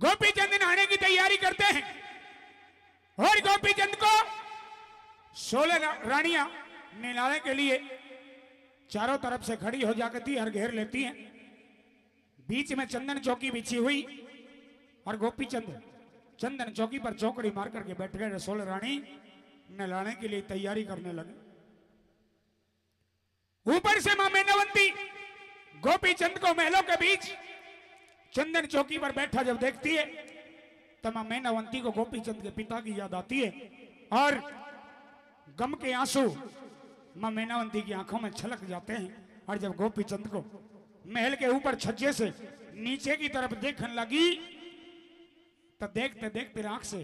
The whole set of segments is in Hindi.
गोपीचंद नहाने की तैयारी करते हैं और गोपीचंद को 16 रानियां नहलाने के लिए चारों तरफ से खड़ी हो जाती और घेर लेती हैं। बीच में चंदन चौकी बिछी हुई और गोपीचंद चंदन चौकी पर चौकड़ी मार करके बैठ गए। 16 रानी नहलाने के लिए तैयारी करने लगे। ऊपर से मां मैनावंती गोपीचंद को महलों के बीच चंदन चौकी पर बैठा जब देखती है तब मां मैनावंती को गोपीचंद के पिता की याद आती है और गम के आंसू मां मैनावंती की आंखों में छलक जाते हैं। और जब गोपीचंद को महल के ऊपर छज्जे से नीचे की तरफ देखने लगी तो देखते देखते आंख से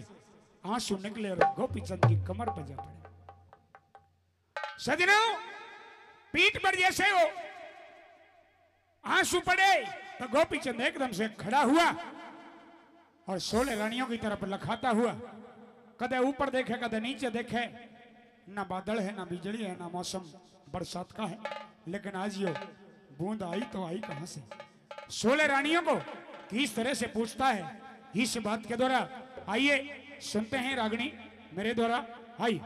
आंसू निकले और गोपीचंद की कमर पर जा पड़े। सजनों, पीठ पर जैसे वो आंसू पड़े तो गोपीचंद एकदम से खड़ा हुआ और 16 रानियों की तरफ लखाता हुआ कदे ऊपर देखे कदे नीचे देखे। ना बादल है, ना बिजली है, ना मौसम बरसात का है, लेकिन आज यो बूंद आई तो आई कहां से। 16 रानियों को किस तरह से पूछता है इस बात के द्वारा आइए सुनते हैं रागिनी मेरे द्वारा। आई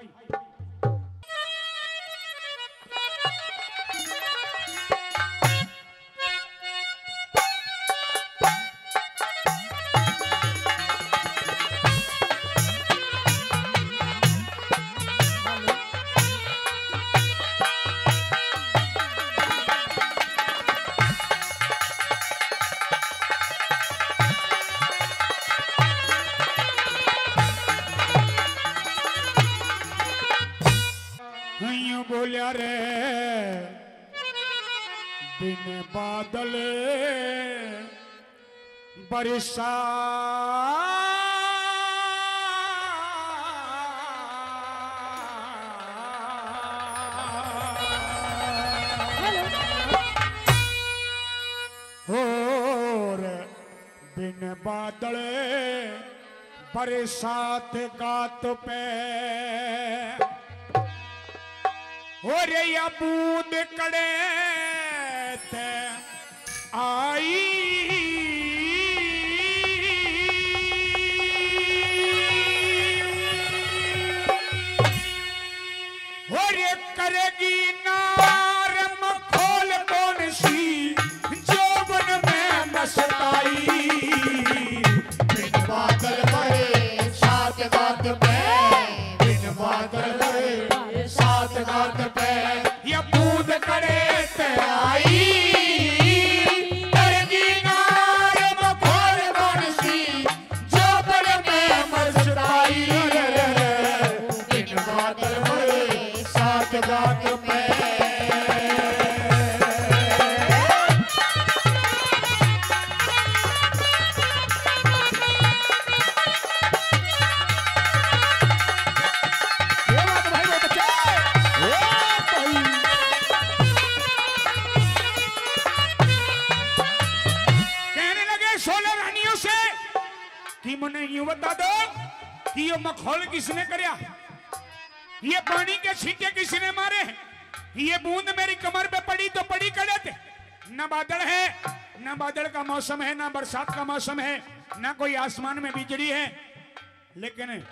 बोलिया रे बिन बादल बरसा और बिन बादल बरसात गात पे और या बूंद कड़े थे आई और ये करेगी नारम खोल कौन सी जोबन में मस्ताई। बिन बादल बड़े सात गात पे, बिन बादल बड़े सात गात पे या बूंद करे ते आई करेगी नारम खोल कौन सी जोबन में मस्ताई। बिन बादल बड़े सात गात पे मुझे यूं बता दो कि ये मखौल किसने करया, ये पानी के छींटे किसने मारे, ये बूंद मेरी कमर पे पड़ी तो पड़ी कड़े थे। न बादल है, न बादल का मौसम है, न बरसात का मौसम है, न कोई आसमान में बिजली है, लेकिन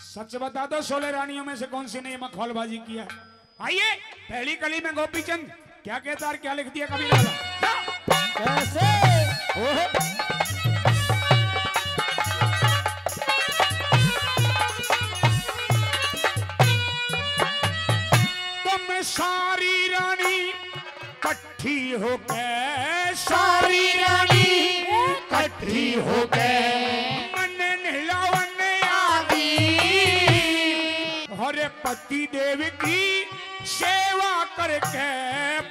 सच बता दो 16 रानियों में से कौन सी ने मखौलबाजी किया। आइए पहली कली में गोपीचंद क्या कहता है, क्या लिख दिया कभी कैसे सारी रानी कट्ठी हो गए, सारी रानी कट्ठी हो गए मन नहलावन आगी हरे पति देव की सेवा करके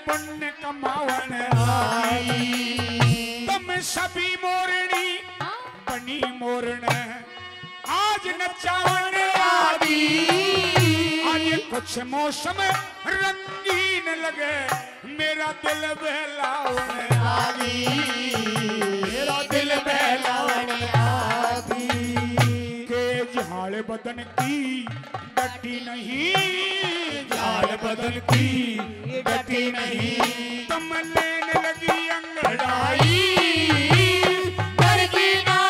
पुण्य कमावन आई। तुम सभी मोरनी बनी मोरन आज नचावन आगी। कुछ मौसम रंगीन लगे मेरा दिल बहलावन आगी, मेरा दिल बहलावन आगी। के झाड़ बदन की डटी नहीं, झाड़ बदन की डटी नहीं, तुम लेने लगी अंगड़ाई करगी ना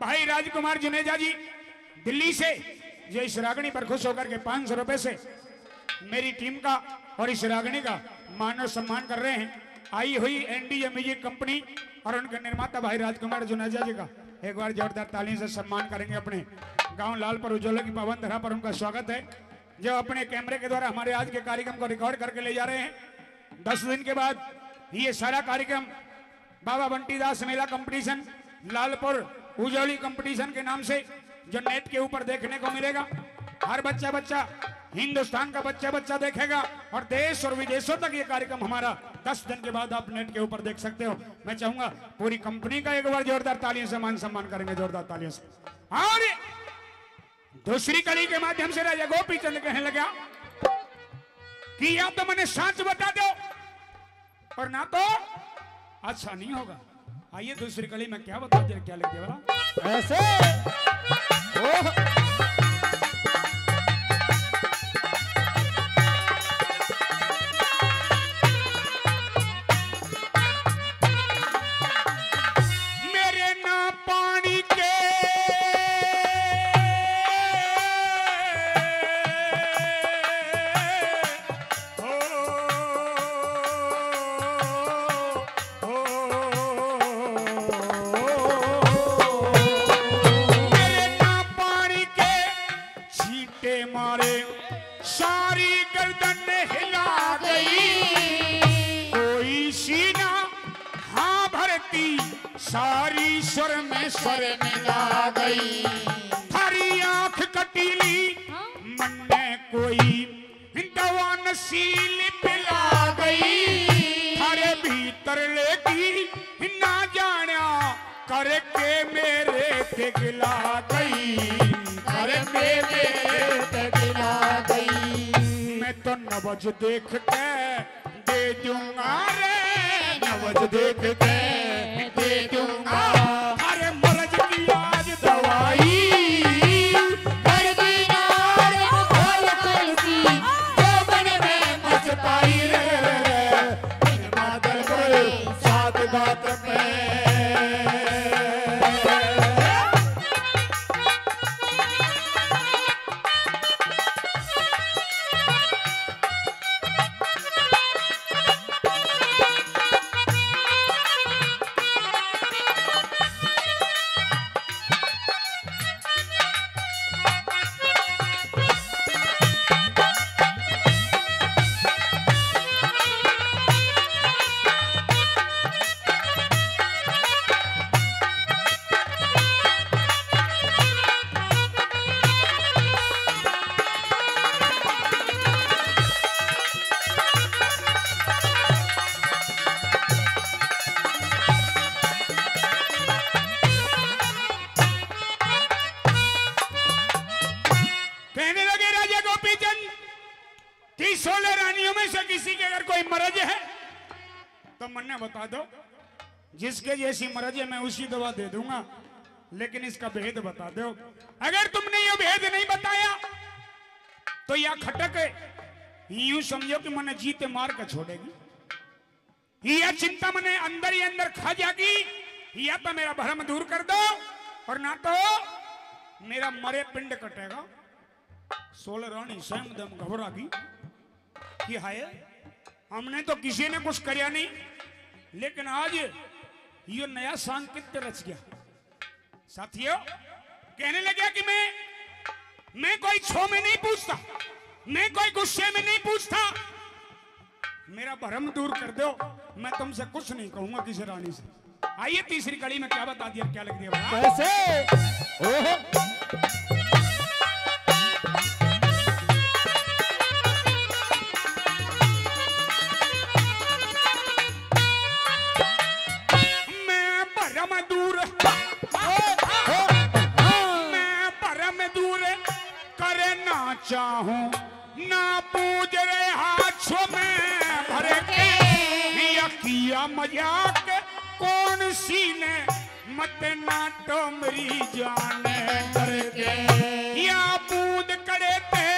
भाई राजकुमार जुनेजा जी दिल्ली से जो इस रागनी पर खुश होकर के 500 रुपए से मेरी टीम का और इस रागनी का मान और सम्मान कर रहे हैं। आई हुई एनडीए म्यूजिक कंपनी और उनके निर्माता भाई राजकुमार जुनेजा जी का एक बार जोरदार तालियों से सम्मान करेंगे। अपने गांव लालपुर उज्ज्वला की पावन धरा पर उनका स्वागत है, जो अपने कैमरे के द्वारा हमारे आज के कार्यक्रम को रिकॉर्ड करके ले जा रहे हैं। 10 दिन के बाद ये सारा कार्यक्रम बाबा बंटीदास मेला कंपटीशन लालपुर उज्ज्वली कंपटीशन के नाम से जो नेट के ऊपर देखने को मिलेगा। हर बच्चा हिंदुस्तान का बच्चा देखेगा और देश और विदेशों तक ये कार्यक्रम हमारा 10 दिन के बाद आप नेट के ऊपर देख सकते हो। मैं चाहूंगा पूरी कंपनी का एक बार जोरदार तालियों से मान सम्मान करेंगे, जोरदार तालियों से। और दूसरी कड़ी के माध्यम से राजा गोपी चंद कहने लगा कि या तो मैंने सच बता दो और ना तो अच्छा नहीं होगा। आइए दूसरी कड़ी में क्या बता दिया, क्या लिख दिया बोला ऐसे। मेरे ना पानी के मारे सारी गर्दन हिला गई, कोई सीना हाँ भरती सारी स्वर में स्वर मिला गई। थारी आंख कटीली मन में कोई दवा नशील पिला गई, थारे भीतर लेगी ना जाना करके मेरे पिघला गई, करके मेरे पिघला गई। मैं तो नवज देख के दे दूंगा रे, नवज देख के दे दूंगा। अरे मरज की आज दवाई कर दी नार खोल तुलसी जोबन में मच पाई रे, इन बादल पर साथ गात पे। कि 16 रानियों में से किसी के अगर कोई मरज है तो मन्ने बता दो, जिसके जैसी मरज है मैं उसी दवा दे दूंगा, लेकिन इसका भेद बता दो। अगर तुमने ये भेद नहीं बताया तो या खटक यूं समझो कि मने जीते मार कर छोड़ेगी, या चिंता मने अंदर ही अंदर खा जाएगी, या तो मेरा भ्रम दूर कर दो और ना तो मेरा मरे पिंड कटेगा। 16 रानी स्वयं दम घबरा गई कि हाय हमने तो किसी ने कुछ करया नहीं, लेकिन आज ये नया सांकेत रच गया। साथियों कहने लगे कि मैं कोई छो में नहीं पूछता, मैं कोई गुस्से में नहीं पूछता, मेरा भ्रम दूर कर दो, मैं तुमसे कुछ नहीं कहूंगा किसी रानी से। आइए तीसरी कड़ी में क्या बता दिया, क्या लिख दिया कैसे। चाहूं ना पूज रहे हाथों में भर के, या किया मजाक कौन सी ने मत ना तो मेरी जाने करके, या बूंद करे थे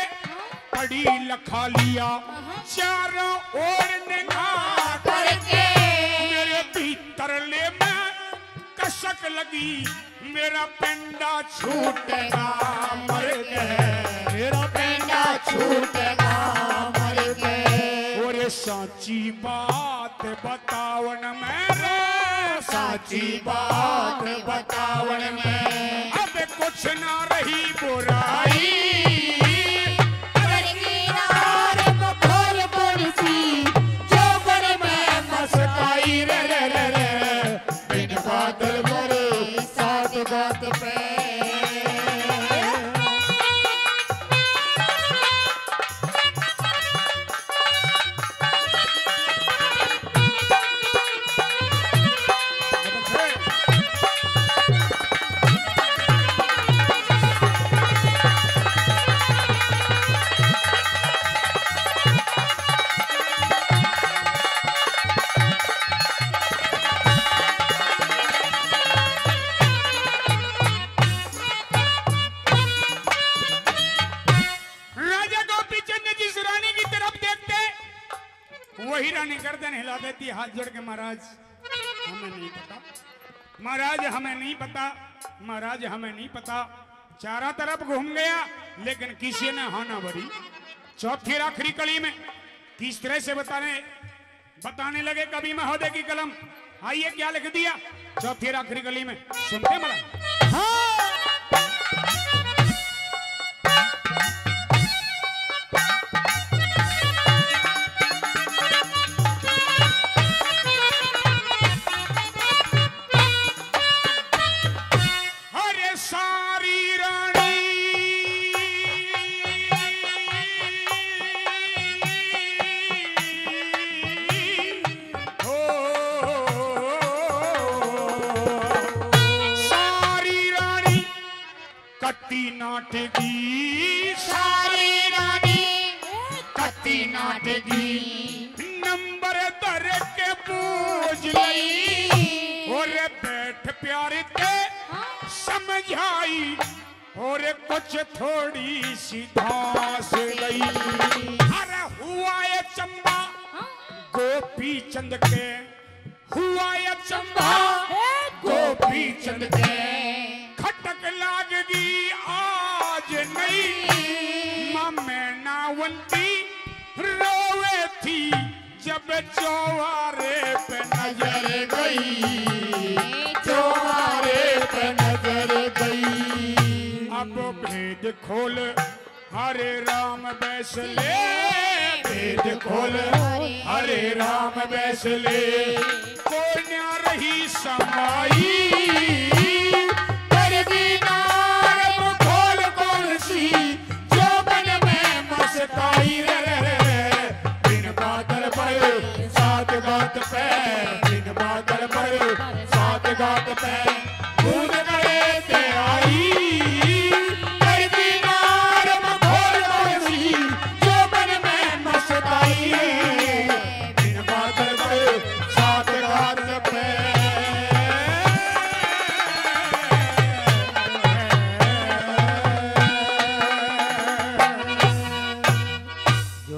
पड़ी लखा लिया चारों ओर निगाह करके, मेरे भीतर ले मैं कसक आंख लगी मेरा पेंडा छूटेगा मर के, मेरा पेंडा छूटेगा मर के। और साची बात बतावन में रे, साची बात बतावन में अब कुछ ना रही बुराई, बादल भरे सात बात पे। वही रानी गर्दन हिला देती हाथ जोड़ के, महाराज हमें नहीं पता, महाराज हमें नहीं पता, महाराज हमें नहीं पता। चारों तरफ घूम गया लेकिन किसी ने हाँ ना भरी। चौथी आखिरी कड़ी में किस तरह से बताने लगे कवि महोदय की कलम। आइए क्या लिख दिया चौथी आखिरी कड़ी में, सुनते महाराज। नाटगी सारी रानी कत्ती नाटगी, नंबर दर के पूछ लई और बैठ प्यारे ते समझाई और कुछ थोड़ी सी धास गई। अरे हुआ ये चंबा गोपी चंद के, हुआ ये चंबा गोपी चंद के, खटक लागगी आज नहीं मां मैनावंती रोवे थी जब चौवारे पे नजर गई, चौवारे पे नजर गई। अब भेद खोल हरे राम बैसले, भेद खोल हरे राम बैसले, कोई न रही समाई बिन बादल पर सात गात पे, बिन बादल पर सात गात पे,